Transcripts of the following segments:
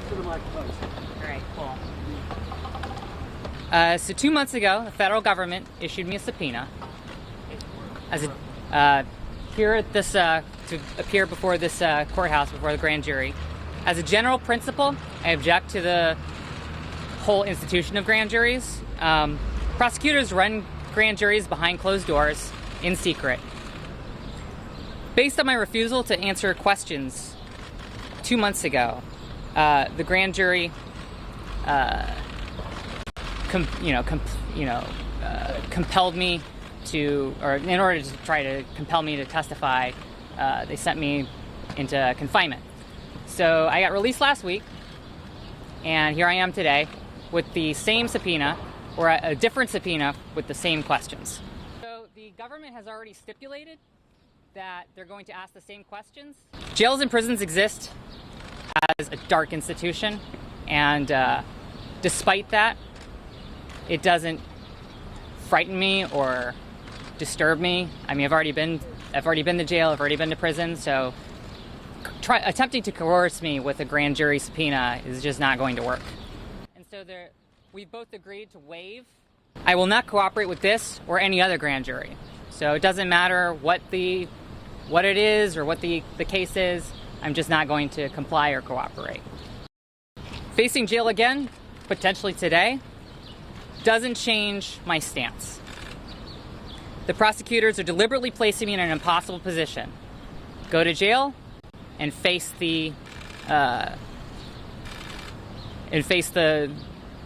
up to the microphone. All right, cool. So 2 months ago, the federal government issued me a subpoena as here at this to appear before this courthouse, before the grand jury. As a general principle, I object to the whole institution of grand juries. Prosecutors run grand juries behind closed doors in secret. Based on my refusal to answer questions 2 months ago, the grand jury compelled me to, or in order to try to compel me to testify, they sent me into confinement. So I got released last week, and here I am today with the same subpoena, or a different subpoena with the same questions. So the government has already stipulated that they're going to ask the same questions. Jails and prisons exist as a dark institution, and despite that, it doesn't frighten me or disturb me. I mean, I've already been to jail, I've already been to prison, so attempting to coerce me with a grand jury subpoena is just not going to work. And so we both agreed to waive. I will not cooperate with this or any other grand jury. So it doesn't matter what it is or what the case is, I'm just not going to comply or cooperate. Facing jail again, potentially today, doesn't change my stance. The prosecutors are deliberately placing me in an impossible position. Go to jail and face the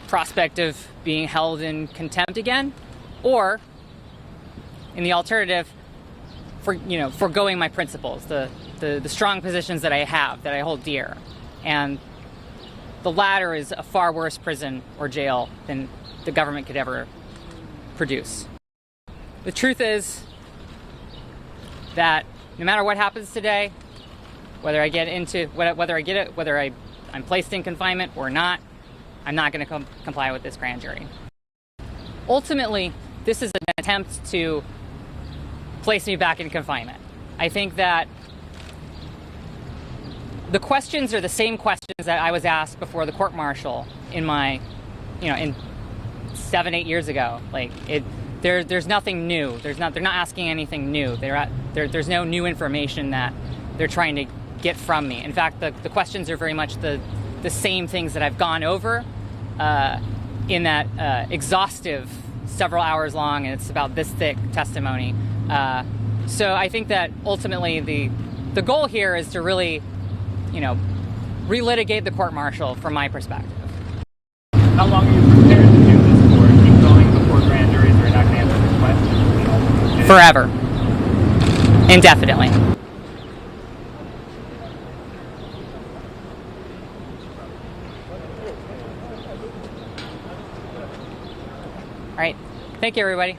prospect of being held in contempt again, or in the alternative, foregoing my principles, the strong positions that I have, that I hold dear. And the latter is a far worse prison or jail than the government could ever produce. The truth is that no matter what happens today, whether I'm placed in confinement or not, I'm not going to comply with this grand jury. Ultimately, this is an attempt to place me back in confinement. I think that the questions are the same questions that I was asked before the court-martial in 7-8 years ago. There's nothing new. They're not asking anything new. There's no new information that they're trying to get from me. In fact, the questions are very much the same things that I've gone over in that exhaustive, several hours long, and it's about this thick testimony. So I think that ultimately the goal here is to really, relitigate the court-martial from my perspective. How long are you prepared to do this for? Keep going before grand juries are not going to answer this question? Forever. Indefinitely. All right. Thank you, everybody.